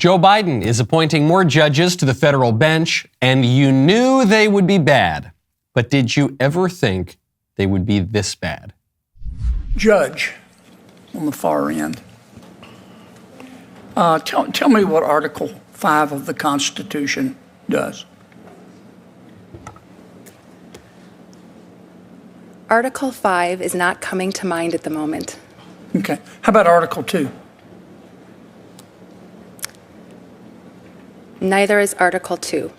Joe Biden is appointing more judges to the federal bench, and you knew they would be bad. But did you ever think they would be this bad? Judge on the far end. Tell me what Article 5 of the Constitution does. Article 5 is not coming to mind at the moment. Okay. How about Article 2? Neither is Article 2.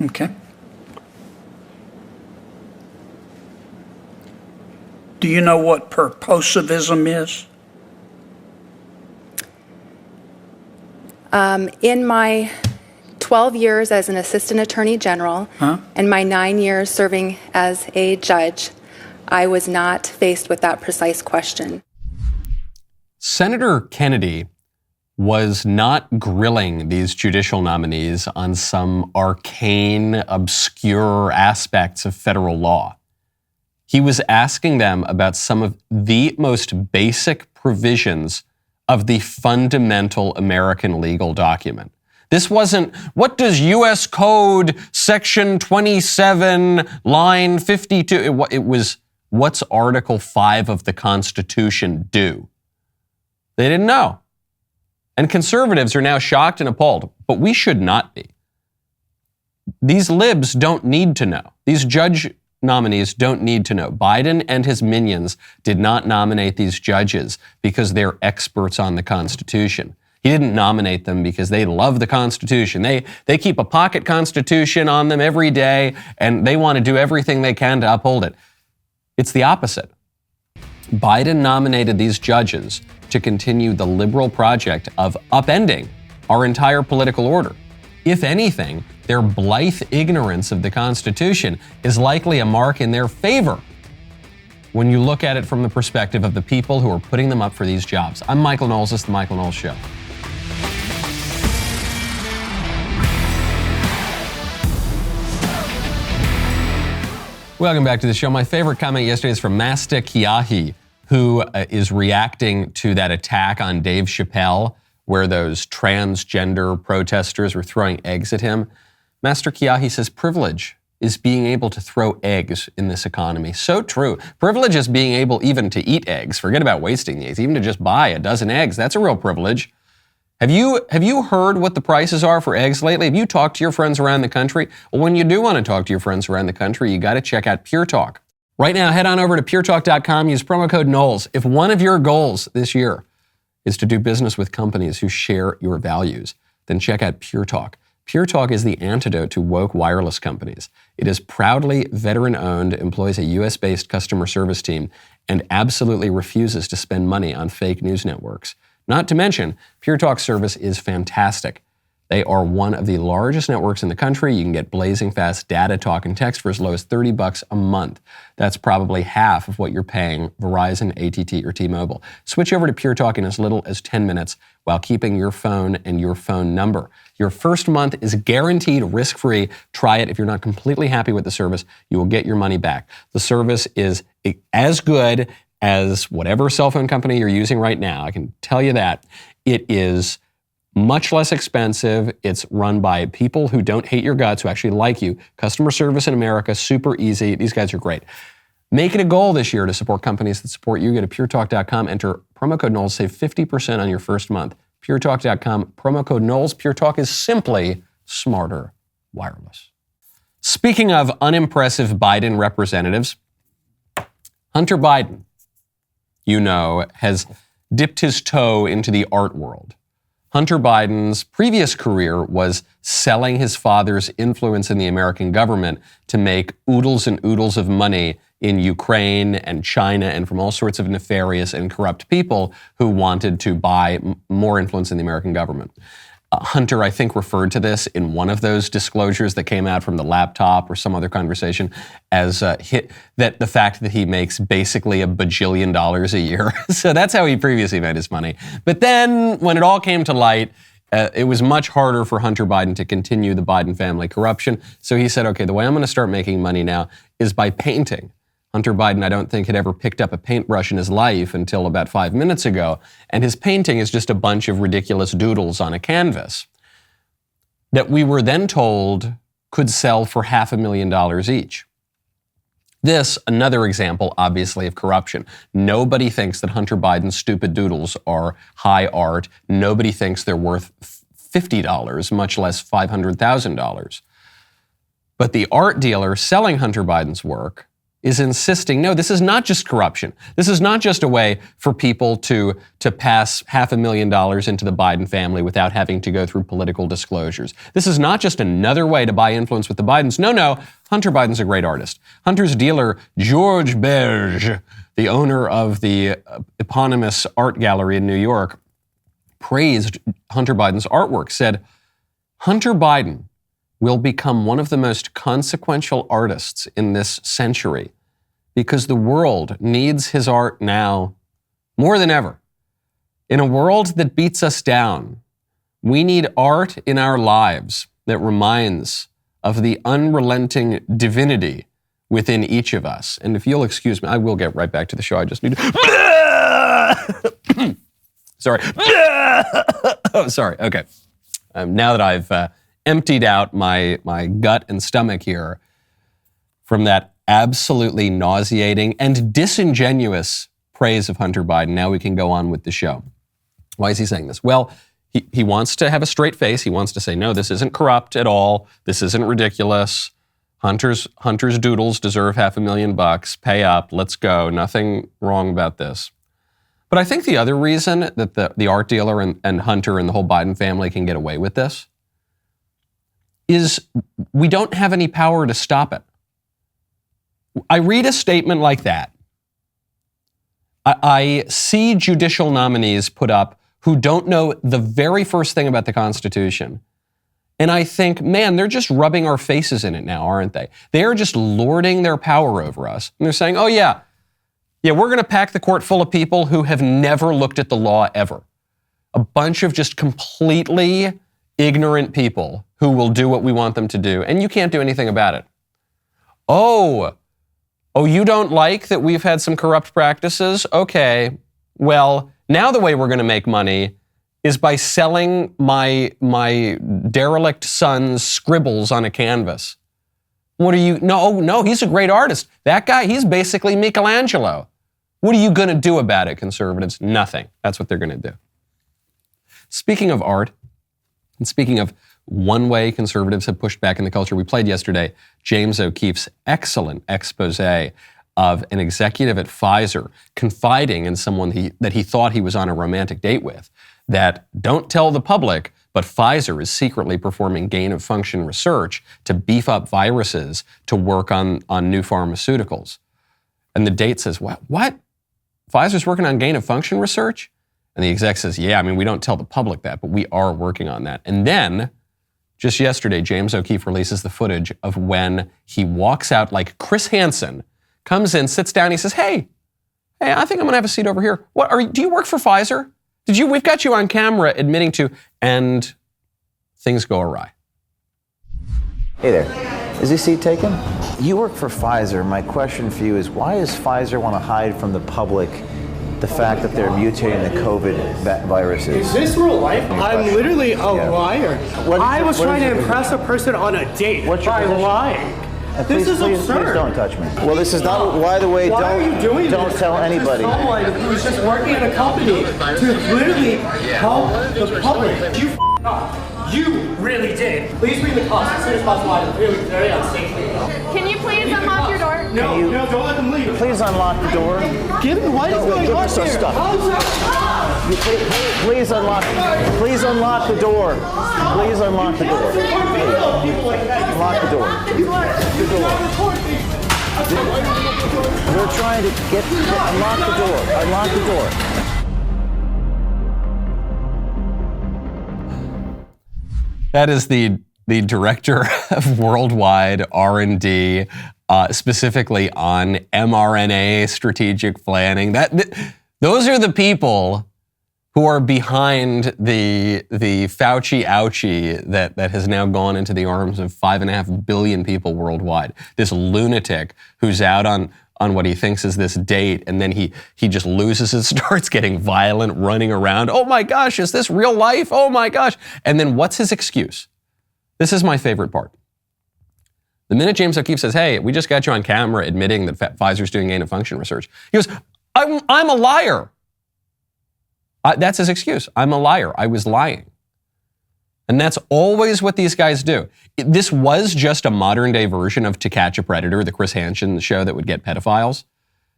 Okay. Do you know what purposivism is? In my 12 years as an assistant attorney general and my 9 years serving as a judge, I was not faced with that precise question. Senator Kennedy was not grilling these judicial nominees on some arcane, obscure aspects of federal law. He was asking them about some of the most basic provisions of the fundamental American legal document. This wasn't, what does U.S. Code Section 27, line 52, it was, what's Article 5 of the Constitution do? They didn't know. And conservatives are now shocked and appalled, but we should not be. These libs don't need to know. These judge nominees don't need to know. Biden and his minions did not nominate these judges because they're experts on the Constitution. He didn't nominate them because they love the Constitution. They keep a pocket Constitution on them every day, and they want to do everything they can to uphold it. It's the opposite. Biden nominated these judges to continue the liberal project of upending our entire political order. If anything, their blithe ignorance of the Constitution is likely a mark in their favor when you look at it from the perspective of the people who are putting them up for these jobs. I'm Michael Knowles. This is The Michael Knowles Show. Welcome back to the show. My favorite comment yesterday is from Master Kiahi, who is reacting to that attack on Dave Chappelle, where those transgender protesters were throwing eggs at him. Master Kiahi says privilege is being able to throw eggs in this economy. So true. Privilege is being able even to eat eggs. Forget about wasting the eggs. Even to just buy a dozen eggs, that's a real privilege. Have you heard what the prices are for eggs lately? Have you talked to your friends around the country? Well, when you do want to talk to your friends around the country, you got to check out Pure Talk. Right now, head on over to puretalk.com. Use promo code Knowles. If one of your goals this year is to do business with companies who share your values, then check out Pure Talk. Pure Talk is the antidote to woke wireless companies. It is proudly veteran-owned, employs a U.S.-based customer service team, and absolutely refuses to spend money on fake news networks. Not to mention, Pure Talk's service is fantastic. They are one of the largest networks in the country. You can get blazing fast data, talk, and text for as low as $30 a month. That's probably half of what you're paying Verizon, AT&T, or T-Mobile. Switch over to Pure Talk in as little as 10 minutes while keeping your phone and your phone number. Your first month is guaranteed risk-free. Try it. If you're not completely happy with the service, you will get your money back. The service is as good as whatever cell phone company you're using right now. I can tell you that. It is much less expensive. It's run by people who don't hate your guts, who actually like you. Customer service in America, super easy. These guys are great. Make it a goal this year to support companies that support you. Go to puretalk.com, enter promo code Knowles, save 50% on your first month. puretalk.com, promo code Knowles. Pure Talk is simply smarter wireless. Speaking of unimpressive Biden representatives, Hunter Biden, you know, has dipped his toe into the art world. Hunter Biden's previous career was selling his father's influence in the American government to make oodles and oodles of money in Ukraine and China and from all sorts of nefarious and corrupt people who wanted to buy more influence in the American government. Hunter, I think, referred to this in one of those disclosures that came out from the laptop or some other conversation as that the fact that he makes basically $1 bajillion a year. So that's how he previously made his money. But then when it all came to light, it was much harder for Hunter Biden to continue the Biden family corruption. So he said, okay, the way I'm going to start making money now is by painting. Hunter Biden, I don't think, had ever picked up a paintbrush in his life until about 5 minutes ago, and his painting is just a bunch of ridiculous doodles on a canvas that we were then told could sell for $500,000 each. This, another example, obviously, of corruption. Nobody thinks that Hunter Biden's stupid doodles are high art. Nobody thinks they're worth $50, much less $500,000. But the art dealer selling Hunter Biden's work is insisting, no, this is not just corruption. This is not just a way for people to pass $500,000 into the Biden family without having to go through political disclosures. This is not just another way to buy influence with the Bidens. No, Hunter Biden's a great artist. Hunter's dealer, George Berge, the owner of the eponymous art gallery in New York, praised Hunter Biden's artwork, said, Hunter Biden will become one of the most consequential artists in this century because the world needs his art now more than ever. In a world that beats us down, we need art in our lives that reminds of the unrelenting divinity within each of us. And if you'll excuse me, I will get right back to the show. I just need to... Sorry. Oh, sorry. Okay. Now that I've emptied out my gut and stomach here from that absolutely nauseating and disingenuous praise of Hunter Biden, now we can go on with the show. Why is he saying this? Well, he wants to have a straight face. He wants to say, no, this isn't corrupt at all. This isn't ridiculous. Hunter's doodles deserve $500,000. Pay up. Let's go. Nothing wrong about this. But I think the other reason that the art dealer and Hunter and the whole Biden family can get away with this is we don't have any power to stop it. I read a statement like that. I see judicial nominees put up who don't know the very first thing about the Constitution. And I think, man, they're just rubbing our faces in it now, aren't they? They're just lording their power over us. And they're saying, oh yeah, we're going to pack the court full of people who have never looked at the law ever. A bunch of just completely ignorant people who will do what we want them to do, and you can't do anything about it. Oh, you don't like that we've had some corrupt practices? Okay, well, now the way we're going to make money is by selling my derelict son's scribbles on a canvas. What are you, no, he's a great artist. That guy, he's basically Michelangelo. What are you going to do about it, conservatives? Nothing. That's what they're going to do. Speaking of art, and speaking of one way conservatives have pushed back in the culture, we played yesterday James O'Keefe's excellent expose of an executive at Pfizer confiding in someone that he thought he was on a romantic date with, that don't tell the public, but Pfizer is secretly performing gain-of-function research to beef up viruses to work on new pharmaceuticals. And the date says, what? Pfizer's working on gain-of-function research? And the exec says, yeah, I mean, we don't tell the public that, but we are working on that. And then, just yesterday, James O'Keefe releases the footage of when he walks out like Chris Hansen, comes in, sits down, he says, hey, I think I'm gonna have a seat over here. Do you work for Pfizer? We've got you on camera admitting to, and things go awry. Hey there, is this seat taken? You work for Pfizer. My question for you is, why does Pfizer want to hide from the public the fact that they're mutating the COVID viruses? Is this real life? I'm literally a liar. I was trying to impress a person on a date by lying. This is absurd. Please don't touch me. Well, this is not, by the way, don't tell anybody. Someone who's just working in a company to literally help the public. You f***ed up. You really did. Please bring the cops as soon as possible. I'm really very unsafe. Can you please unlock your door? No, don't let them leave. Please unlock the door. What is going on here? Please unlock the door. Please unlock the door. Unlock the door. We're trying to unlock the door. Unlock the door. That is the director of worldwide R&D, specifically on mRNA strategic planning. Those are the people who are behind the Fauci ouchie that has now gone into the arms of 5.5 billion people worldwide. This lunatic who's out on what he thinks is this date, and then he just loses it, starts getting violent, running around. Oh my gosh, is this real life? Oh my gosh. And then what's his excuse? This is my favorite part. The minute James O'Keefe says, hey, we just got you on camera admitting that Pfizer's doing gain-of-function research, he goes, I'm a liar. That's his excuse. I'm a liar. I was lying. And that's always what these guys do. This was just a modern-day version of To Catch a Predator, the Chris Hansen show that would get pedophiles.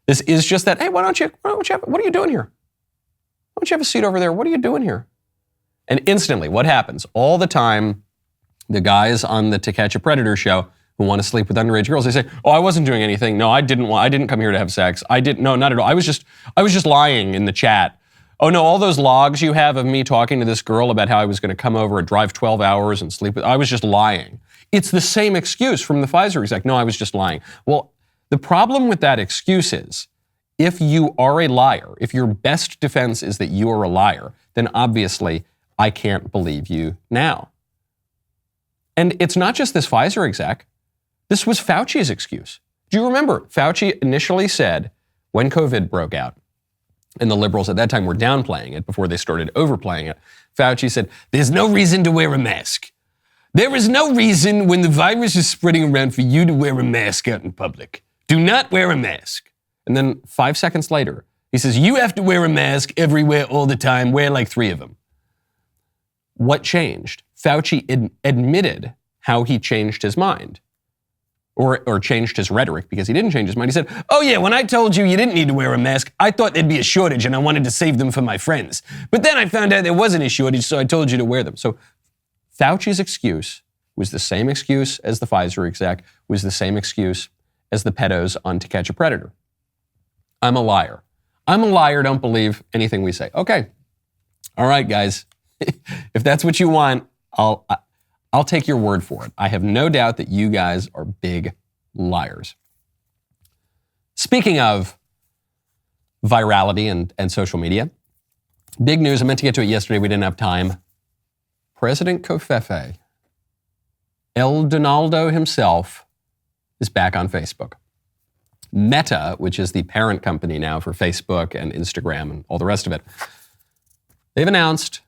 This is just that, hey, what are you doing here? Why don't you have a seat over there? What are you doing here? And instantly, what happens? All the time, the guys on the To Catch a Predator show who want to sleep with underage girls, they say, oh, I wasn't doing anything. No, I didn't come here to have sex. No, not at all. I was just lying in the chat. Oh no, all those logs you have of me talking to this girl about how I was going to come over and drive 12 hours and sleep with, I was just lying. It's the same excuse from the Pfizer exec. No, I was just lying. Well, the problem with that excuse is, if you are a liar, if your best defense is that you are a liar, then obviously I can't believe you now. And it's not just this Pfizer exec. This was Fauci's excuse. Do you remember? Fauci initially said, when COVID broke out, and the liberals at that time were downplaying it before they started overplaying it, Fauci said, there's no reason to wear a mask. There is no reason when the virus is spreading around for you to wear a mask out in public. Do not wear a mask. And then 5 seconds later, he says, you have to wear a mask everywhere all the time. Wear like 3 of them. What changed? Fauci admitted how he changed his mind. Or changed his rhetoric, because he didn't change his mind. He said, oh yeah, when I told you didn't need to wear a mask, I thought there'd be a shortage and I wanted to save them for my friends. But then I found out there wasn't a shortage, so I told you to wear them. So Fauci's excuse was the same excuse as the Pfizer exec, was the same excuse as the pedos on To Catch a Predator. I'm a liar. I'm a liar, don't believe anything we say. Okay. All right, guys. If that's what you want, I'll take your word for it. I have no doubt that you guys are big liars. Speaking of virality and social media, big news. I meant to get to it yesterday. We didn't have time. President Covfefe, El Donaldo himself, is back on Facebook. Meta, which is the parent company now for Facebook and Instagram and all the rest of it, they've announced,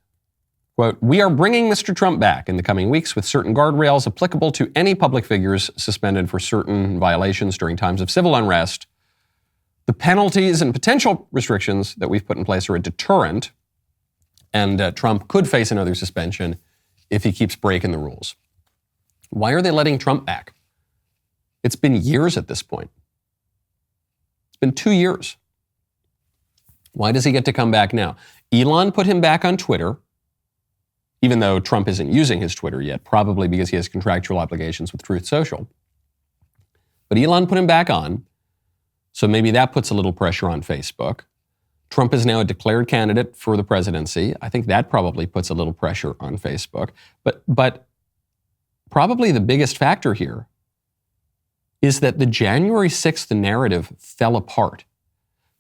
quote, we are bringing Mr. Trump back in the coming weeks with certain guardrails applicable to any public figures suspended for certain violations during times of civil unrest. The penalties and potential restrictions that we've put in place are a deterrent, and Trump could face another suspension if he keeps breaking the rules. Why are they letting Trump back? It's been years at this point. It's been 2 years. Why does he get to come back now? Elon put him back on Twitter, even though Trump isn't using his Twitter yet, probably because he has contractual obligations with Truth Social. But Elon put him back on, so maybe that puts a little pressure on Facebook. Trump is now a declared candidate for the presidency. I think that probably puts a little pressure on Facebook. But probably the biggest factor here is that the January 6th narrative fell apart.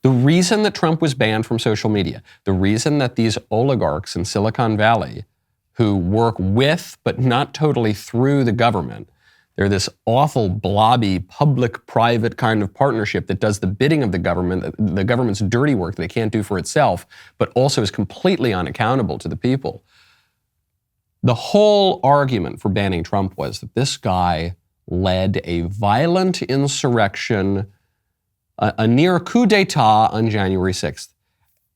The reason that Trump was banned from social media, the reason that these oligarchs in Silicon Valley who work with but not totally through the government, they're this awful, blobby, public-private kind of partnership that does the bidding of the government's dirty work that they can't do for itself, but also is completely unaccountable to the people. The whole argument for banning Trump was that this guy led a violent insurrection, a near coup d'etat on January 6th.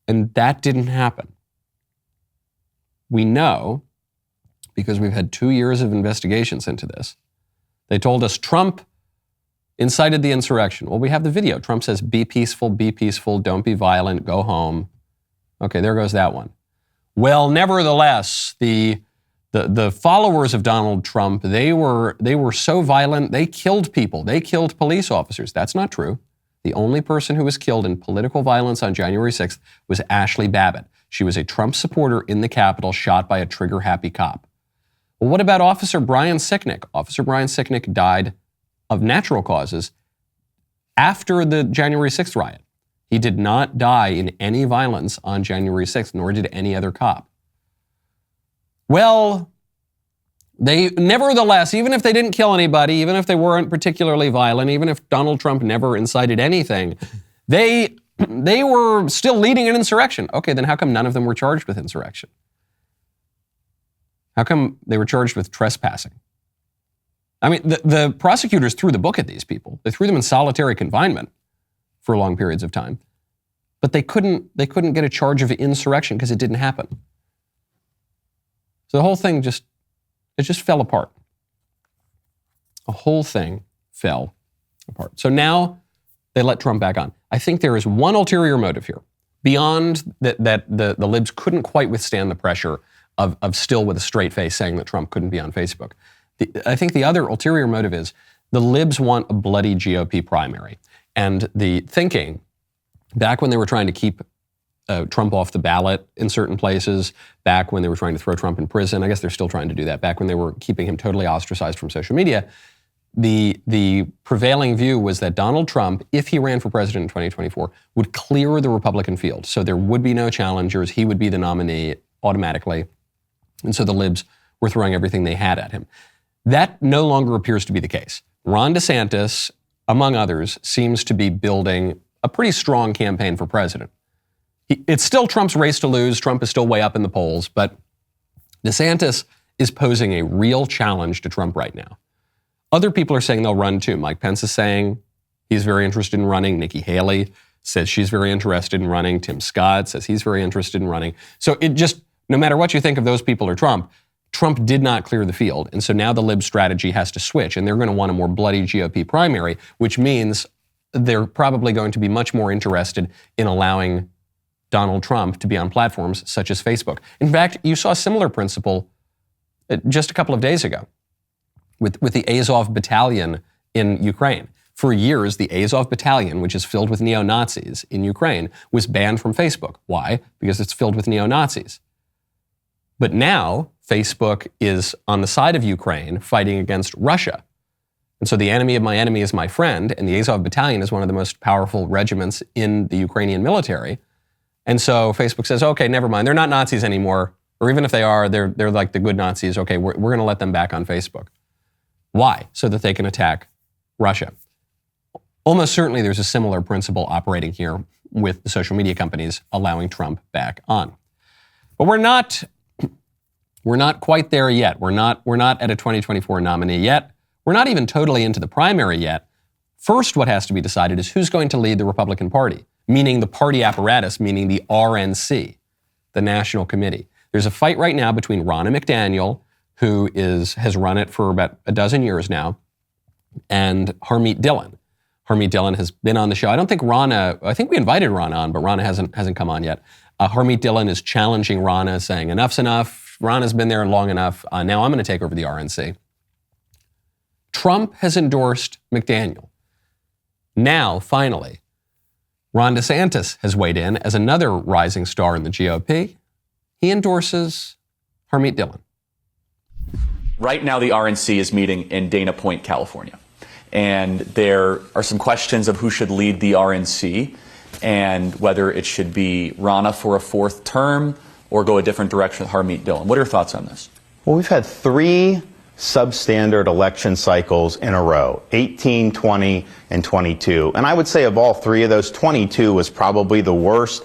And that didn't happen. We know, because we've had 2 years of investigations into this, they told us Trump incited the insurrection. Well, we have the video. Trump says, be peaceful, don't be violent, go home. Okay, there goes that one. Well, nevertheless, the followers of Donald Trump, they were so violent, they killed people. They killed police officers. That's not true. The only person who was killed in political violence on January 6th was Ashley Babbitt. She was a Trump supporter in the Capitol, shot by a trigger-happy cop. Well, what about Officer Brian Sicknick? Officer Brian Sicknick died of natural causes after the January 6th riot. He did not die in any violence on January 6th, nor did any other cop. Well, they nevertheless, even if they didn't kill anybody, even if they weren't particularly violent, even if Donald Trump never incited anything, they were still leading an insurrection. Okay, then how come none of them were charged with insurrection? How come they were charged with trespassing? I mean, the prosecutors threw the book at these people. They threw them in solitary confinement for long periods of time. But they couldn't get a charge of insurrection because it didn't happen. So the whole thing just fell apart. The whole thing fell apart. So now they let Trump back on. I think there is one ulterior motive here. Beyond that the libs couldn't quite withstand the pressure of still with a straight face saying that Trump couldn't be on Facebook. I think the other ulterior motive is the libs want a bloody GOP primary. And the thinking, back when they were trying to keep Trump off the ballot in certain places, back when they were trying to throw Trump in prison, I guess they're still trying to do that, back when they were keeping him totally ostracized from social media, the prevailing view was that Donald Trump, if he ran for president in 2024, would clear the Republican field. So there would be no challengers. He would be the nominee automatically. And so the libs were throwing everything they had at him. That no longer appears to be the case. Ron DeSantis, among others, seems to be building a pretty strong campaign for president. It's still Trump's race to lose. Trump is still way up in the polls, but DeSantis is posing a real challenge to Trump right now. Other people are saying they'll run too. Mike Pence is saying he's very interested in running. Nikki Haley says she's very interested in running. Tim Scott says he's very interested in running. So it just, no matter what you think of those people or Trump did not clear the field. And so now the Lib strategy has to switch, and they're going to want a more bloody GOP primary, which means they're probably going to be much more interested in allowing Donald Trump to be on platforms such as Facebook. In fact, you saw a similar principle just a couple of days ago with the Azov battalion in Ukraine. For years, the Azov battalion, which is filled with neo-Nazis in Ukraine, was banned from Facebook. Why? Because it's filled with neo-Nazis. But now, Facebook is on the side of Ukraine fighting against Russia. And so the enemy of my enemy is my friend, and the Azov battalion is one of the most powerful regiments in the Ukrainian military. And so Facebook says, okay, never mind, they're not Nazis anymore, or even if they are, they're like the good Nazis. Okay, we're going to let them back on Facebook. Why? So that they can attack Russia. Almost certainly there's a similar principle operating here with the social media companies allowing Trump back on. But we're not quite there yet. We're not at a 2024 nominee yet. We're not even totally into the primary yet. First, what has to be decided is who's going to lead the Republican Party, meaning the party apparatus, meaning the RNC, the National Committee. There's a fight right now between Ronna McDaniel, who has run it for about a dozen years now, and Harmeet Dillon. Harmeet Dillon has been on the show. I think we invited Ronna on, but Ronna hasn't come on yet. Harmeet Dillon is challenging Ronna, saying enough's enough. Ronna's been there long enough. Now I'm going to take over the RNC. Trump has endorsed McDaniel. Now, finally, Ron DeSantis has weighed in as another rising star in the GOP. He endorses Harmeet Dillon. Right now, the RNC is meeting in Dana Point, California. And there are some questions of who should lead the RNC and whether it should be Ronna for a fourth term or go a different direction with Harmeet Dillon. What are your thoughts on this? Well, we've had 3 substandard election cycles in a row, 18, 20, and 22. And I would say of all 3 of those, 22 was probably the worst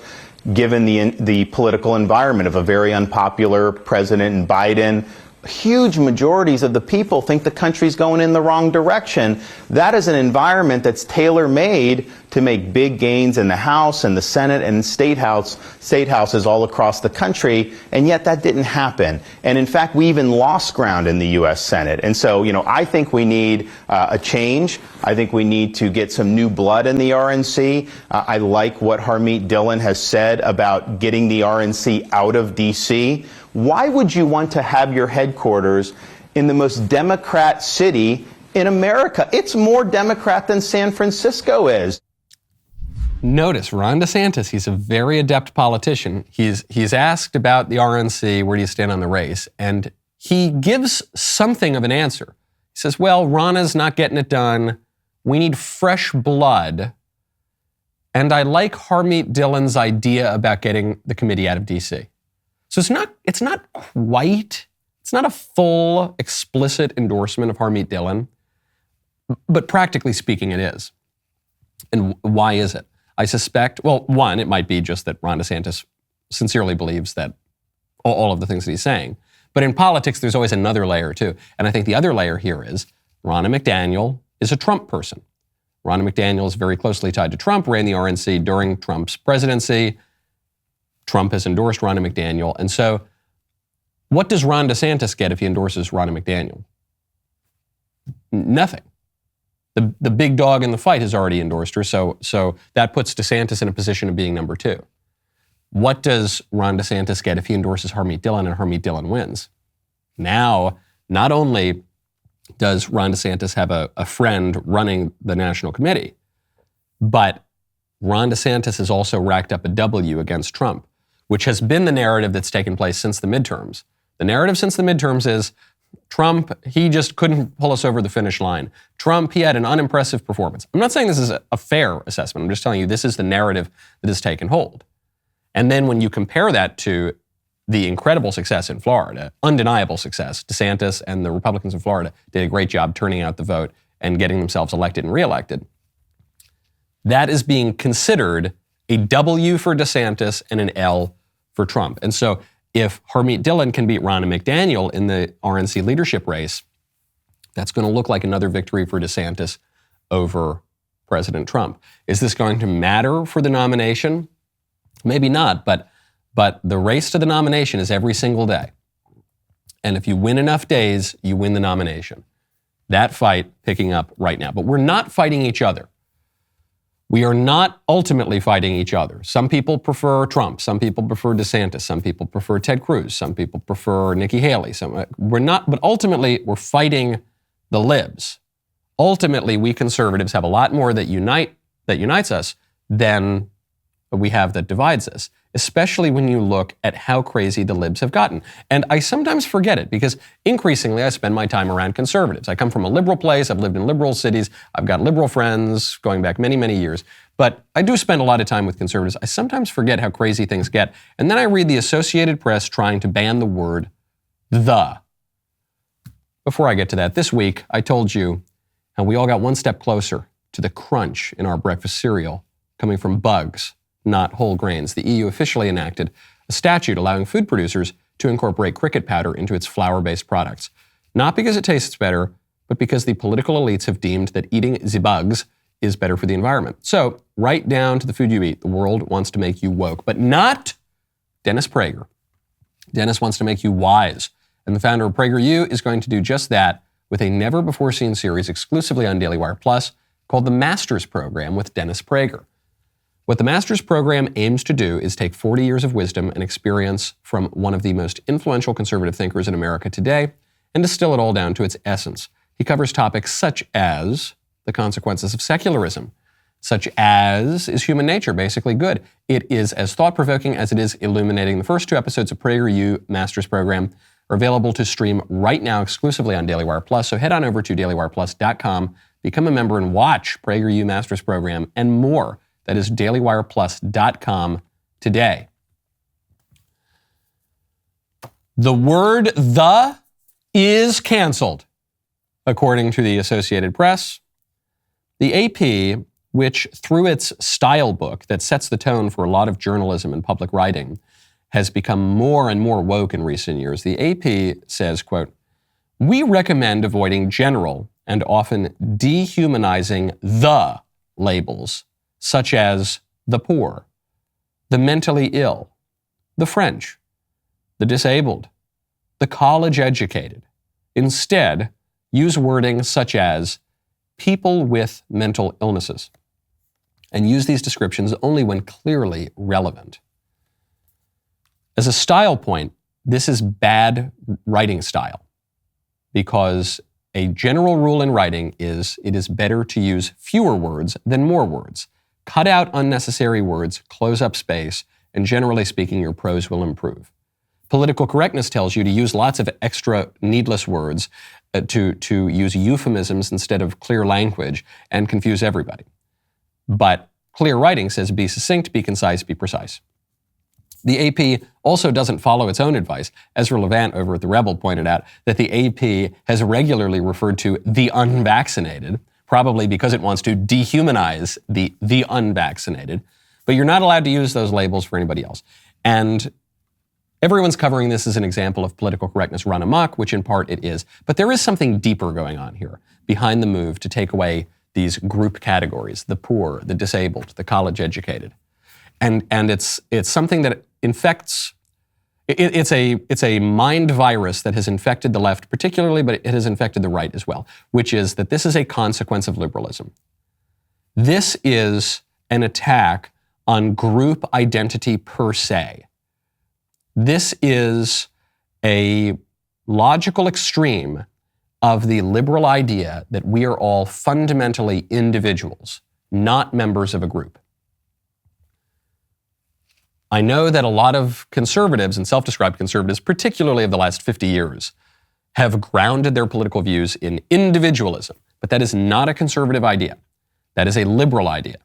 given the political environment of a very unpopular president in Biden. Huge majorities of the people think the country's going in the wrong direction. That is an environment that's tailor-made to make big gains in the House and the Senate and state houses all across the country, and yet that didn't happen. And in fact, we even lost ground in the U.S. Senate. And so, I think we need a change. I think we need to get some new blood in the RNC. I like what Harmeet Dillon has said about getting the RNC out of D.C. Why would you want to have your headquarters in the most Democrat city in America? It's more Democrat than San Francisco is. Notice Ron DeSantis, he's a very adept politician. He's asked about the RNC, where do you stand on the race? And he gives something of an answer. He says, well, Ronna's not getting it done. We need fresh blood. And I like Harmeet Dillon's idea about getting the committee out of D.C. So it's not a full, explicit endorsement of Harmeet Dillon, but practically speaking, it is. And why is it? I suspect, well, one, it might be just that Ron DeSantis sincerely believes that all of the things that he's saying. But in politics, there's always another layer too. And I think the other layer here is Ronna McDaniel is a Trump person. Ronna McDaniel is very closely tied to Trump, ran the RNC during Trump's presidency. Trump has endorsed Ronna McDaniel. And so what does Ron DeSantis get if he endorses Ronna McDaniel? Nothing. The big dog in the fight has already endorsed her, so that puts DeSantis in a position of being number two. What does Ron DeSantis get if he endorses Harmeet Dillon and Harmeet Dillon wins? Now, not only does Ron DeSantis have a friend running the national committee, but Ron DeSantis has also racked up a W against Trump, which has been the narrative that's taken place since the midterms. The narrative since the midterms is Trump, he just couldn't pull us over the finish line. Trump, he had an unimpressive performance. I'm not saying this is a fair assessment. I'm just telling you this is the narrative that has taken hold. And then when you compare that to the incredible success in Florida, undeniable success, DeSantis and the Republicans in Florida did a great job turning out the vote and getting themselves elected and reelected. That is being considered a W for DeSantis and an L for Trump. And so if Harmeet Dillon can beat Ronna McDaniel in the RNC leadership race, that's going to look like another victory for DeSantis over President Trump. Is this going to matter for the nomination? Maybe not, but the race to the nomination is every single day. And if you win enough days, you win the nomination. That fight picking up right now. But we're not fighting each other. We are not ultimately fighting each other. Some people prefer Trump. Some people prefer DeSantis. Some people prefer Ted Cruz. Some people prefer Nikki Haley. We're not, but ultimately we're fighting the libs. Ultimately, we conservatives have a lot more that unites us than we have that divides us, especially when you look at how crazy the libs have gotten. And I sometimes forget it because increasingly I spend my time around conservatives. I come from a liberal place. I've lived in liberal cities. I've got liberal friends going back many, many years. But I do spend a lot of time with conservatives. I sometimes forget how crazy things get. And then I read the Associated Press trying to ban the word the. Before I get to that, this week I told you how we all got one step closer to the crunch in our breakfast cereal coming from bugs, not whole grains. The EU officially enacted a statute allowing food producers to incorporate cricket powder into its flour-based products. Not because it tastes better, but because the political elites have deemed that eating the bugs is better for the environment. So, right down to the food you eat, the world wants to make you woke, but not Dennis Prager. Dennis wants to make you wise. And the founder of PragerU is going to do just that with a never-before-seen series exclusively on DailyWire Plus called the Masters Program with Dennis Prager. What the Masters Program aims to do is take 40 years of wisdom and experience from one of the most influential conservative thinkers in America today and distill it all down to its essence. He covers topics such as the consequences of secularism, such as is human nature basically good? It is as thought-provoking as it is illuminating. The first two episodes of PragerU Masters Program are available to stream right now exclusively on DailyWire Plus, so head on over to DailyWirePlus.com, become a member, and watch PragerU Masters Program and more. That is DailyWirePlus.com today. The word the is canceled, according to the Associated Press. The AP, which through its style book that sets the tone for a lot of journalism and public writing, has become more and more woke in recent years. The AP says, quote, "We recommend avoiding general and often dehumanizing the labels, such as the poor, the mentally ill, the French, the disabled, the college-educated. Instead, use wording such as people with mental illnesses, and use these descriptions only when clearly relevant." As a style point, this is bad writing style, because a general rule in writing is it is better to use fewer words than more words. Cut out unnecessary words, close up space, and generally speaking, your prose will improve. Political correctness tells you to use lots of extra needless words, to use euphemisms instead of clear language and confuse everybody. But clear writing says be succinct, be concise, be precise. The AP also doesn't follow its own advice. Ezra Levant over at The Rebel pointed out that the AP has regularly referred to the unvaccinated, probably because it wants to dehumanize the unvaccinated. But you're not allowed to use those labels for anybody else. And everyone's covering this as an example of political correctness run amok, which in part it is. But there is something deeper going on here behind the move to take away these group categories, the poor, the disabled, the college educated. And it's something that infects, it's a mind virus that has infected the left particularly, but it has infected the right as well, which is that this is a consequence of liberalism. This is an attack on group identity per se. This is a logical extreme of the liberal idea that we are all fundamentally individuals, not members of a group. I know that a lot of conservatives and self-described conservatives, particularly of the last 50 years, have grounded their political views in individualism, but that is not a conservative idea. That is a liberal idea.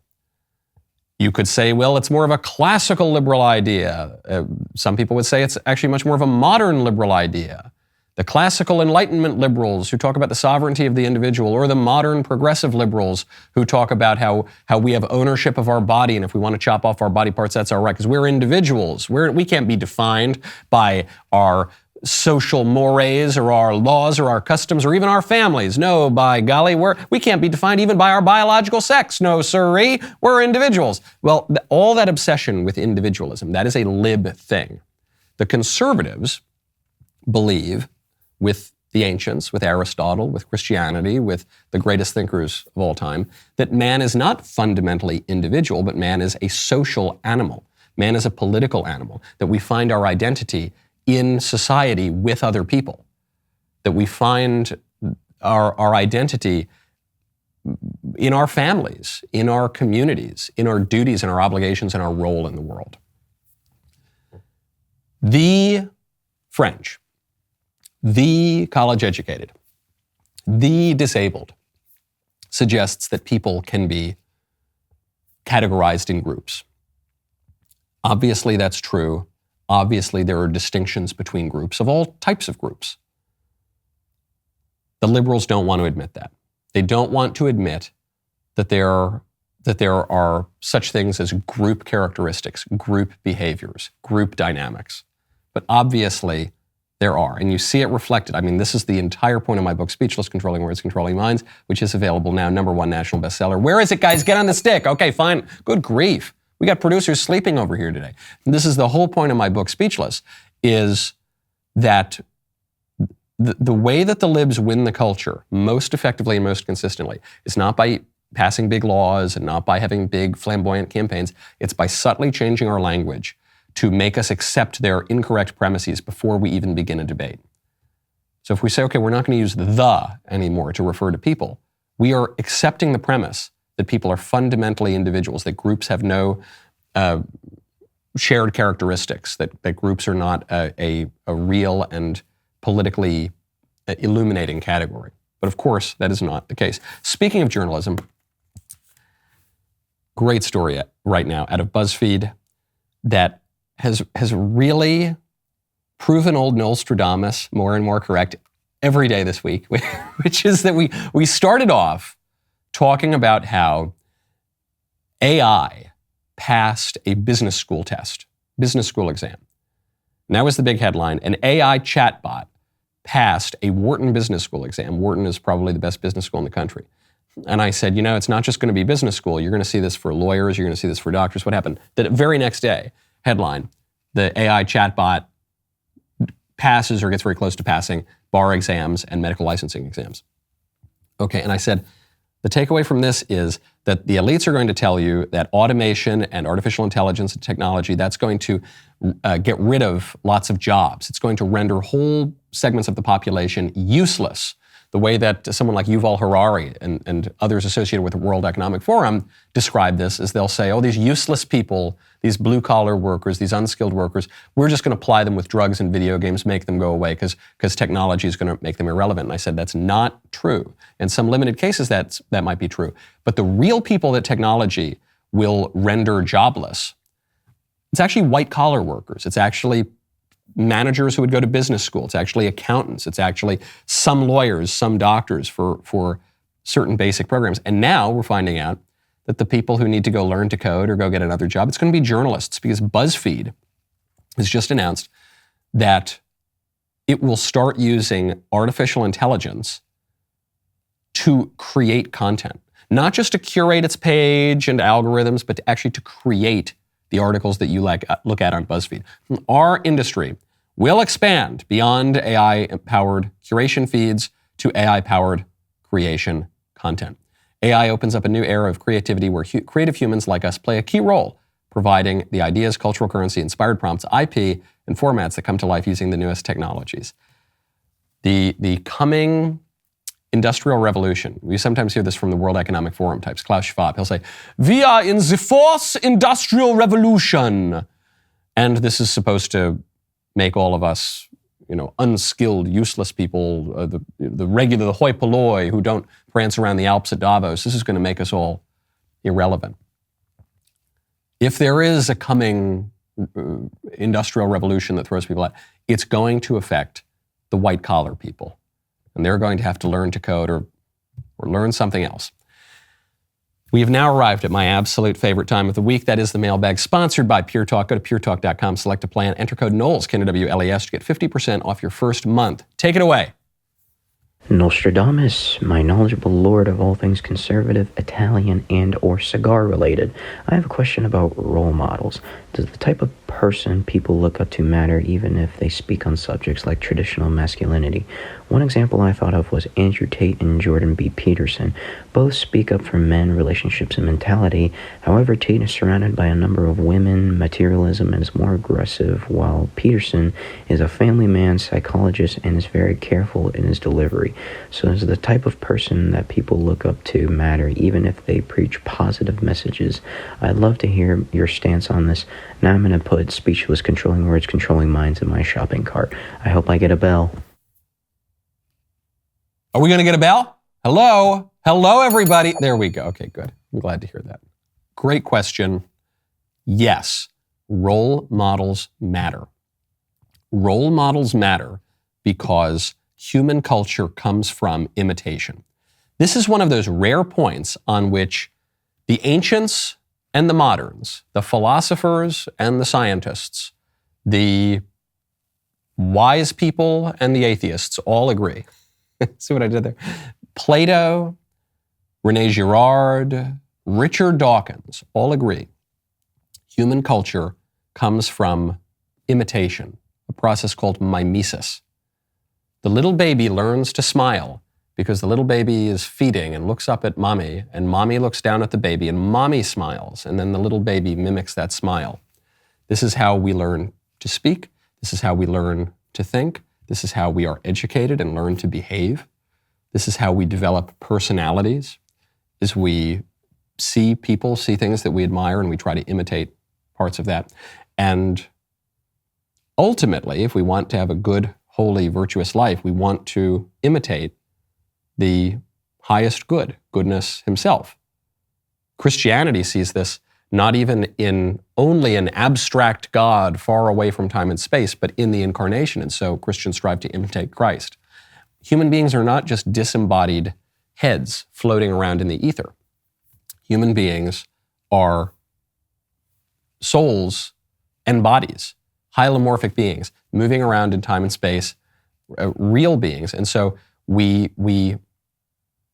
You could say, well, it's more of a classical liberal idea. Some people would say it's actually much more of a modern liberal idea. The classical Enlightenment liberals who talk about the sovereignty of the individual, or the modern progressive liberals who talk about how we have ownership of our body, and if we want to chop off our body parts, that's all right, because we're individuals. We can't be defined by our social mores or our laws or our customs or even our families. No, by golly, we can't be defined even by our biological sex. No, sirree, we're individuals. Well, all that obsession with individualism, that is a lib thing. The conservatives believe, with the ancients, with Aristotle, with Christianity, with the greatest thinkers of all time, that man is not fundamentally individual, but man is a social animal. Man is a political animal, that we find our identity in society with other people, that we find our identity in our families, in our communities, in our duties and our obligations and our role in the world. The French, the college educated, the disabled suggests that people can be categorized in groups. Obviously, that's true. Obviously, there are distinctions between groups of all types of groups. The liberals don't want to admit that. They don't want to admit that there are such things as group characteristics, group behaviors, group dynamics. But obviously, there are, and you see it reflected. I mean, this is the entire point of my book, Speechless, Controlling Words, Controlling Minds, which is available now, #1 national bestseller. Where is it, guys? Get on the stick. Okay, fine. Good grief. We got producers sleeping over here today. And this is the whole point of my book, Speechless, is that the way that the libs win the culture most effectively and most consistently is not by passing big laws and not by having big flamboyant campaigns. It's by subtly changing our language to make us accept their incorrect premises before we even begin a debate. So if we say, okay, we're not going to use the anymore to refer to people, we are accepting the premise that people are fundamentally individuals, that groups have no shared characteristics, that groups are not a real and politically illuminating category. But of course, that is not the case. Speaking of journalism, great story right now out of BuzzFeed that has really proven old Nostradamus more and more correct every day this week, which is that we started off talking about how AI passed a business school test, business school exam. And that was the big headline. An AI chatbot passed a Wharton Business School exam. Wharton is probably the best business school in the country. And I said, it's not just going to be business school. You're going to see this for lawyers. You're going to see this for doctors. What happened? The very next day, headline, the AI chatbot passes or gets very close to passing bar exams and medical licensing exams. Okay, and I said, the takeaway from this is that the elites are going to tell you that automation and artificial intelligence and technology, that's going to get rid of lots of jobs. It's going to render whole segments of the population useless. The way that someone like Yuval Harari and others associated with the World Economic Forum describe this is they'll say, these useless people, these blue-collar workers, these unskilled workers, we're just going to apply them with drugs and video games, make them go away because technology is going to make them irrelevant. And I said, that's not true. In some limited cases, that might be true. But the real people that technology will render jobless, it's actually white-collar workers. It's actually managers who would go to business school. It's actually accountants. It's actually some lawyers, some doctors for certain basic programs. And now we're finding out that the people who need to go learn to code or go get another job, it's going to be journalists, because BuzzFeed has just announced that it will start using artificial intelligence to create content. Not just to curate its page and algorithms, but actually to create the articles that you look at on BuzzFeed. Our industry will expand beyond AI-powered curation feeds to AI-powered creation content. AI opens up a new era of creativity where creative humans like us play a key role, providing the ideas, cultural currency, inspired prompts, IP, and formats that come to life using the newest technologies. The coming industrial revolution. We sometimes hear this from the World Economic Forum types. Klaus Schwab, he'll say, "We are in the fourth industrial revolution." And this is supposed to make all of us, unskilled, useless people, the hoi polloi who don't prance around the Alps at Davos. This is going to make us all irrelevant. If there is a coming industrial revolution that throws people out, it's going to affect the white-collar people. And they're going to have to learn to code or learn something else. We have now arrived at my absolute favorite time of the week. That is the mailbag, sponsored by Pure Talk. Go to puretalk.com, select a plan, enter code Knowles, K-N-O-W-L-E-S, to get 50% off your first month. Take it away. Nostradamus, my knowledgeable lord of all things conservative, Italian, and or cigar-related. I have a question about role models. Does the type of person people look up to matter even if they speak on subjects like traditional masculinity? One example I thought of was Andrew Tate and Jordan B. Peterson. Both speak up for men, relationships, and mentality. However, Tate is surrounded by a number of women, materialism, and is more aggressive, while Peterson is a family man, psychologist, and is very careful in his delivery. So does the type of person that people look up to matter even if they preach positive messages? I'd love to hear your stance on this. Now I'm going to put speechless, controlling words, controlling minds in my shopping cart. I hope I get a bell. Are we going to get a bell? Hello? Hello, everybody. There we go. Okay, good. I'm glad to hear that. Great question. Yes, role models matter. Role models matter because human culture comes from imitation. This is one of those rare points on which the ancients and the moderns, the philosophers and the scientists, the wise people and the atheists all agree. See what I did there? Plato, René Girard, Richard Dawkins all agree. Human culture comes from imitation, a process called mimesis. The little baby learns to smile because the little baby is feeding and looks up at mommy, and mommy looks down at the baby, and mommy smiles, and then the little baby mimics that smile. This is how we learn to speak. This is how we learn to think. This is how we are educated and learn to behave. This is how we develop personalities, is we see people, see things that we admire, and we try to imitate parts of that. And ultimately, if we want to have a good, holy, virtuous life, we want to imitate the highest good, goodness himself. Christianity sees this not even in only an abstract God far away from time and space, but in the incarnation. And so Christians strive to imitate Christ. Human beings are not just disembodied heads floating around in the ether. Human beings are souls and bodies, hylomorphic beings, moving around in time and space, real beings. And so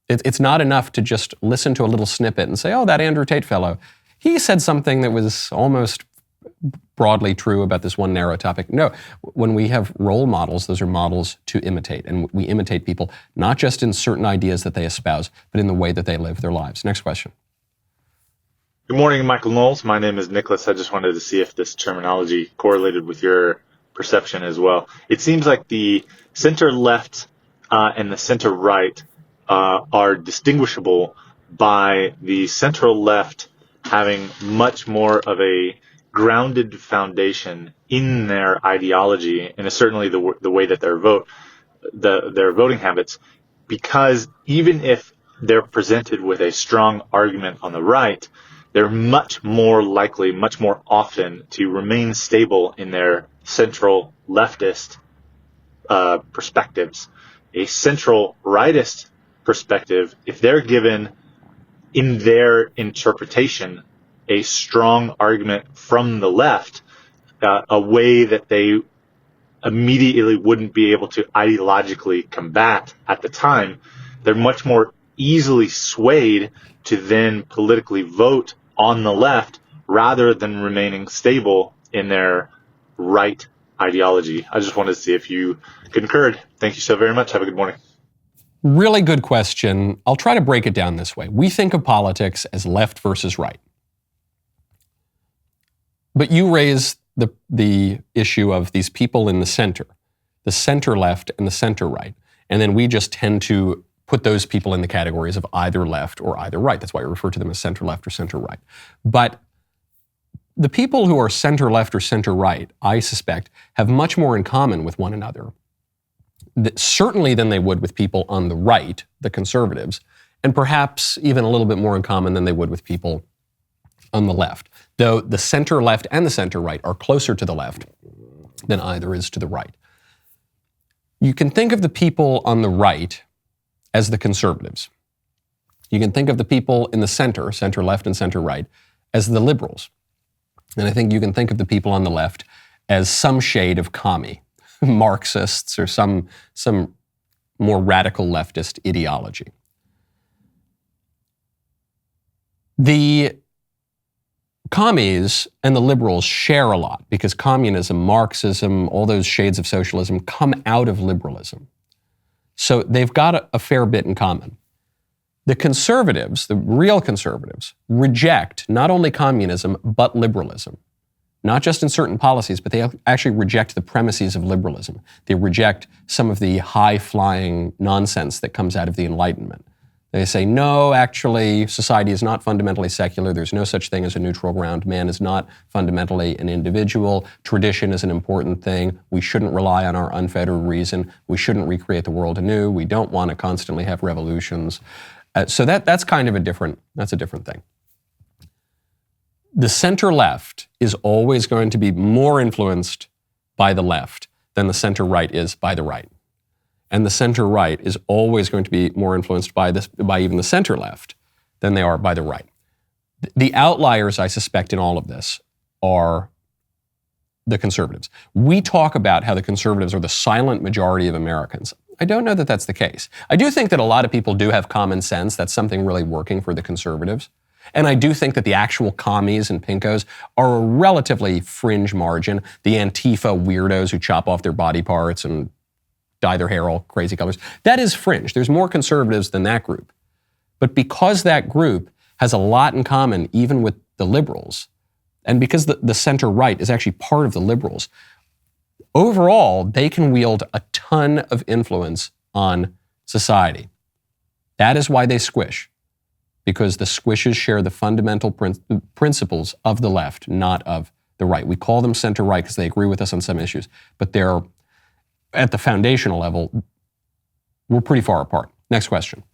it's not enough to just listen to a little snippet and say, oh, that Andrew Tate fellow, he said something that was almost broadly true about this one narrow topic. No, when we have role models, those are models to imitate. And we imitate people not just in certain ideas that they espouse, but in the way that they live their lives. Next question. Good morning, Michael Knowles. My name is Nicholas. I just wanted to see if this terminology correlated with your perception as well. It seems like the center-left and the center-right are distinguishable by the central-left having much more of a grounded foundation in their ideology, and certainly the way that their voting habits, because even if they're presented with a strong argument on the right, they're much more likely, much more often to remain stable in their central leftist perspectives. A central rightist perspective, if they're given in their interpretation a strong argument from the left, a way that they immediately wouldn't be able to ideologically combat at the time, they're much more easily swayed to then politically vote on the left rather than remaining stable in their right ideology. I just wanted to see if you concurred. Thank you so very much. Have a good morning. Really good question. I'll try to break it down this way. We think of politics as left versus right. But you raise the issue of these people in the center left and the center right. And then we just tend to put those people in the categories of either left or either right. That's why we refer to them as center left or center right. But the people who are center left or center right, I suspect, have much more in common with one another, certainly than they would with people on the right, the conservatives, and perhaps even a little bit more in common than they would with people on the left. Though the center left and the center right are closer to the left than either is to the right. You can think of the people on the right as the conservatives. You can think of the people in the center left and center right, as the liberals. And I think you can think of the people on the left as some shade of commie, Marxists, or some more radical leftist ideology. The commies and the liberals share a lot because communism, Marxism, all those shades of socialism come out of liberalism. So they've got a fair bit in common. The conservatives, the real conservatives, reject not only communism, but liberalism. Not just in certain policies, but they actually reject the premises of liberalism. They reject some of the high-flying nonsense that comes out of the Enlightenment. They say, no, actually, society is not fundamentally secular. There's no such thing as a neutral ground. Man is not fundamentally an individual. Tradition is an important thing. We shouldn't rely on our unfettered reason. We shouldn't recreate the world anew. We don't want to constantly have revolutions. So that's kind of a different thing. The center left is always going to be more influenced by the left than the center right is by the right. And the center right is always going to be more influenced by even the center left than they are by the right. The outliers, I suspect, in all of this are the conservatives. We talk about how the conservatives are the silent majority of Americans. I don't know that that's the case. I do think that a lot of people do have common sense. That's something really working for the conservatives. And I do think that the actual commies and pinkos are a relatively fringe margin. The Antifa weirdos who chop off their body parts and dye their hair all crazy colors. That is fringe. There's more conservatives than that group. But because that group has a lot in common even with the liberals, and because the center right is actually part of the liberals, overall, they can wield a ton of influence on society. That is why they squish, because the squishes share the fundamental principles of the left, not of the right. We call them center right because they agree with us on some issues, but they're at the foundational level, we're pretty far apart. Next question.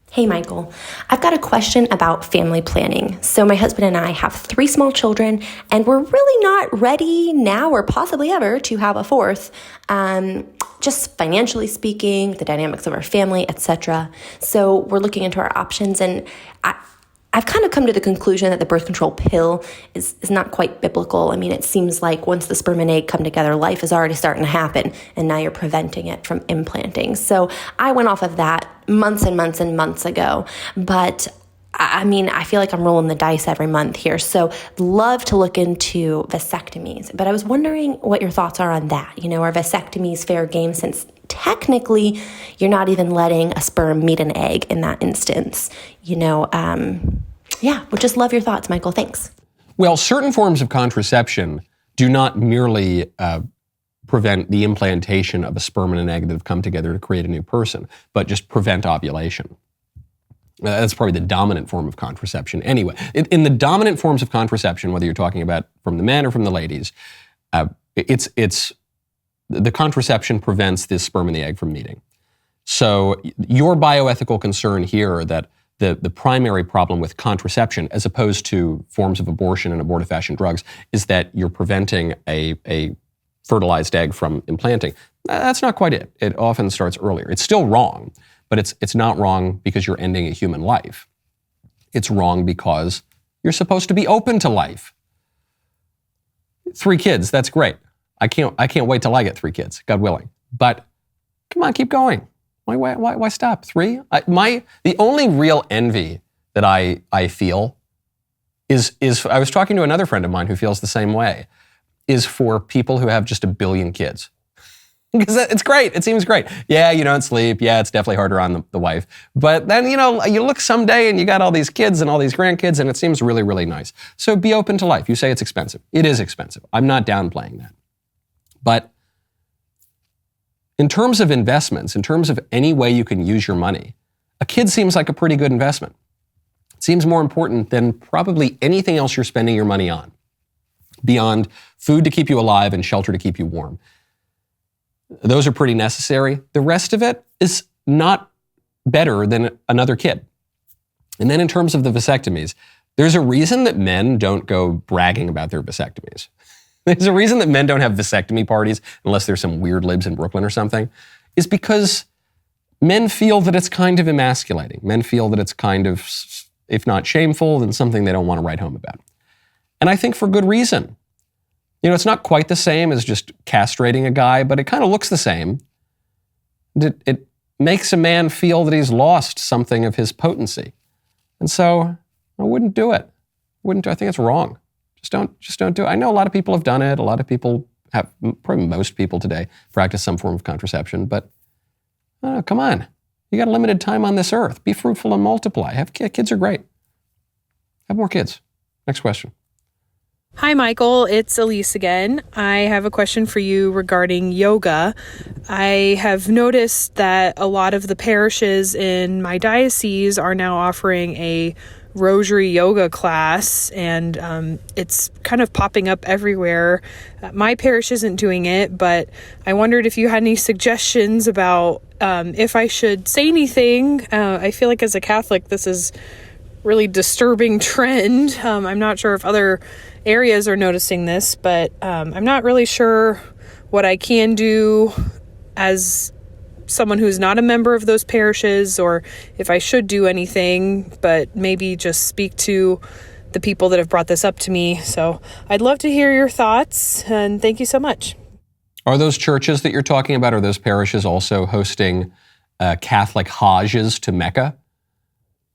Hey, Michael. I've got a question about family planning. So my husband and I have 3 small children, and we're really not ready now or possibly ever to have a 4th, just financially speaking, the dynamics of our family, etc. So we're looking into our options, and I've kind of come to the conclusion that the birth control pill is not quite biblical. I mean, it seems like once the sperm and egg come together, life is already starting to happen, and now you're preventing it from implanting. So I went off of that months and months and months ago. But I mean, I feel like I'm rolling the dice every month here. So love to look into vasectomies. But I was wondering what your thoughts are on that. You know, are vasectomies fair game since technically you're not even letting a sperm meet an egg in that instance? You know, would just love your thoughts, Michael. Thanks. Well, certain forms of contraception do not merely prevent the implantation of a sperm and an egg that have come together to create a new person, but just prevent ovulation. That's probably the dominant form of contraception. Anyway, in the dominant forms of contraception, whether you're talking about from the men or from the ladies, it's the contraception prevents the sperm and the egg from meeting. So your bioethical concern here that the primary problem with contraception, as opposed to forms of abortion and abortifacient drugs, is that you're preventing a fertilized egg from implanting. That's not quite it. It often starts earlier. It's still wrong, but it's not wrong because you're ending a human life. It's wrong because you're supposed to be open to life. 3 kids, that's great. I can't wait till I get 3 kids, God willing. But come on, keep going. Why stop? 3? The only real envy that I feel is I was talking to another friend of mine who feels the same way, is for people who have just 1 billion kids. Because it's great. It seems great. Yeah, you don't sleep. Yeah, it's definitely harder on the wife. But then, you look someday and you got all these kids and all these grandkids, and it seems really, really nice. So be open to life. You say it's expensive. It is expensive. I'm not downplaying that. But in terms of investments, in terms of any way you can use your money, a kid seems like a pretty good investment. It seems more important than probably anything else you're spending your money on, beyond food to keep you alive and shelter to keep you warm. Those are pretty necessary. The rest of it is not better than another kid. And then in terms of the vasectomies, there's a reason that men don't go bragging about their vasectomies. There's a reason that men don't have vasectomy parties, unless there's some weird libs in Brooklyn or something, is because men feel that it's kind of emasculating. Men feel that it's kind of, if not shameful, then something they don't want to write home about. And I think for good reason. It's not quite the same as just castrating a guy, but it kind of looks the same. It makes a man feel that he's lost something of his potency. And so I wouldn't do it. I think it's wrong. Just don't do it. I know a lot of people have done it. A lot of people have, probably most people today, practice some form of contraception, but come on. You got a limited time on this earth. Be fruitful and multiply. Kids are great. Have more kids. Next question. Hi, Michael. It's Elise again. I have a question for you regarding yoga. I have noticed that a lot of the parishes in my diocese are now offering a rosary yoga class, and it's kind of popping up everywhere. My parish isn't doing it, but I wondered if you had any suggestions about if I should say anything. I feel like as a Catholic, this is really disturbing trend. I'm not sure if other areas are noticing this, but I'm not really sure what I can do as someone who's not a member of those parishes, or if I should do anything, but maybe just speak to the people that have brought this up to me. So I'd love to hear your thoughts, and thank you so much. Are those churches that you're talking about, are those parishes also hosting Catholic Hajjs to Mecca?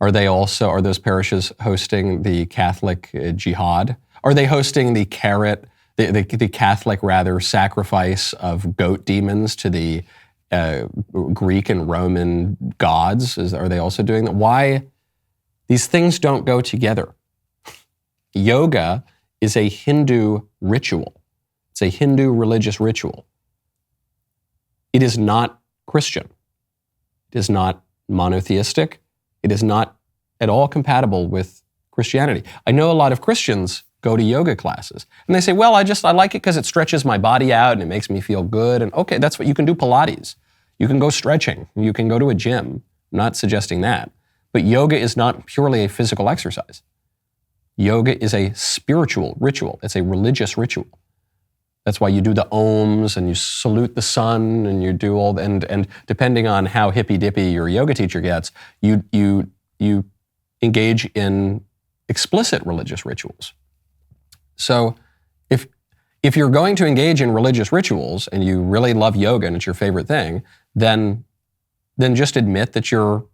Are those parishes hosting the Catholic jihad? Are they hosting the Catholic sacrifice of goat demons to the Greek and Roman gods? Are they also doing that? Why? These things don't go together. Yoga is a Hindu ritual. It's a Hindu religious ritual. It is not Christian. It is not monotheistic. It is not at all compatible with Christianity. I know a lot of Christians go to yoga classes and they say, well, I like it because it stretches my body out and it makes me feel good. And okay, that's what you can do. Pilates. You can go stretching. You can go to a gym. I'm not suggesting that. But yoga is not purely a physical exercise. Yoga is a spiritual ritual. It's a religious ritual. That's why you do the ohms and you salute the sun and you do all, and depending on how hippy-dippy your yoga teacher gets, you engage in explicit religious rituals. So if you're going to engage in religious rituals and you really love yoga and it's your favorite thing, then just admit that you're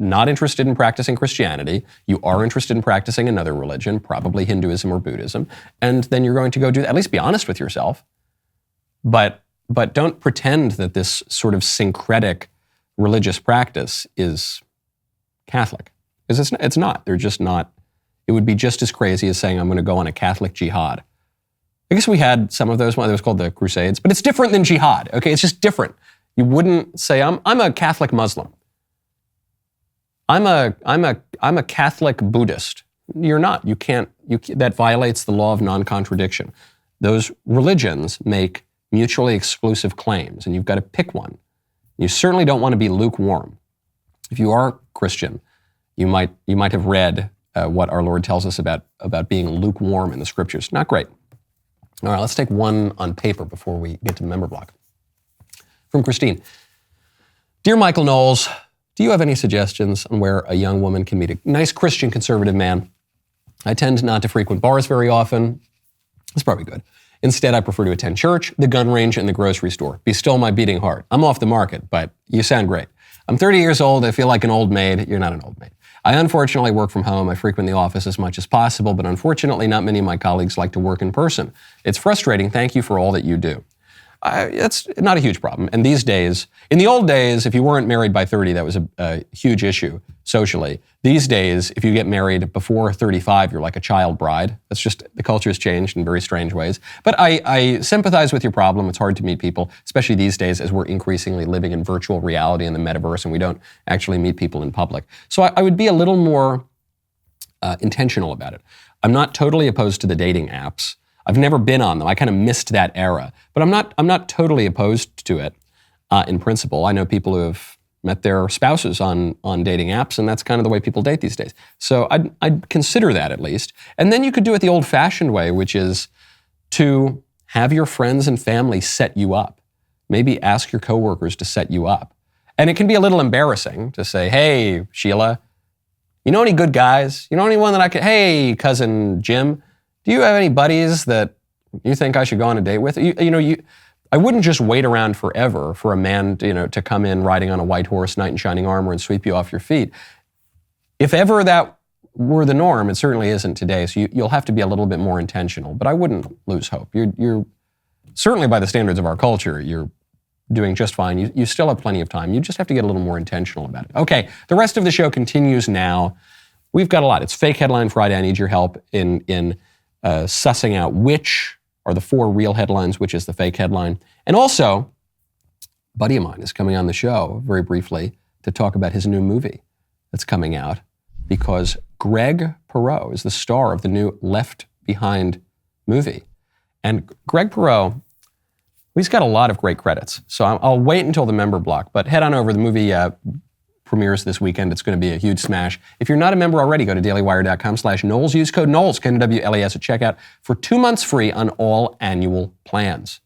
not interested in practicing Christianity. You are interested in practicing another religion, probably Hinduism or Buddhism, and then you're going to go do that. At least be honest with yourself. But don't pretend that this sort of syncretic religious practice is Catholic. Because it's not. They're just not. It would be just as crazy as saying, I'm going to go on a Catholic jihad. I guess we had some of those. One that was called the Crusades, but it's different than jihad. Okay, it's just different. You wouldn't say, I'm a Catholic Muslim. I'm a Catholic Buddhist. You're not. You can't. That violates the law of non-contradiction. Those religions make mutually exclusive claims, and you've got to pick one. You certainly don't want to be lukewarm. If you are Christian, You might have read what our Lord tells us about being lukewarm in the scriptures. Not great. All right, let's take one on paper before we get to the member block. From Christine. Dear Michael Knowles, do you have any suggestions on where a young woman can meet a nice Christian conservative man? I tend not to frequent bars very often. That's probably good. Instead, I prefer to attend church, the gun range, and the grocery store. Be still my beating heart. I'm off the market, but you sound great. I'm 30 years old. I feel like an old maid. You're not an old maid. I unfortunately work from home. I frequent the office as much as possible, but unfortunately, not many of my colleagues like to work in person. It's frustrating. Thank you for all that you do. That's not a huge problem. And these days, in the old days, if you weren't married by 30, that was a huge issue socially. These days, if you get married before 35, you're like a child bride. That's just, the culture has changed in very strange ways. But I sympathize with your problem. It's hard to meet people, especially these days as we're increasingly living in virtual reality in the metaverse and we don't actually meet people in public. So I would be a little more intentional about it. I'm not totally opposed to the dating apps. I've never been on them. I kind of missed that era, but I'm not totally opposed to it in principle. I know people who have met their spouses on dating apps, and that's kind of the way people date these days. So I'd consider that at least. And then you could do it the old-fashioned way, which is to have your friends and family set you up. Maybe ask your coworkers to set you up. And it can be a little embarrassing to say, hey, Sheila, you know any good guys? You know anyone that I could, hey, cousin Jim, do you have any buddies that you think I should go on a date with? I wouldn't just wait around forever for a man, to come in riding on a white horse, knight in shining armor, and sweep you off your feet. If ever that were the norm, it certainly isn't today. So you'll have to be a little bit more intentional. But I wouldn't lose hope. You're certainly, by the standards of our culture, you're doing just fine. You still have plenty of time. You just have to get a little more intentional about it. Okay, the rest of the show continues now. We've got a lot. It's Fake Headline Friday. I need your help in sussing out which are the 4 real headlines, which is the fake headline. And also, a buddy of mine is coming on the show very briefly to talk about his new movie that's coming out because Greg Perot is the star of the new Left Behind movie. And Greg Perot, he's got a lot of great credits. So I'll wait until the member block, but head on over. The movie premieres this weekend. It's going to be a huge smash. If you're not a member already, go to dailywire.com/Knowles. Use code Knowles, Knowles at checkout for 2 months free on all annual plans.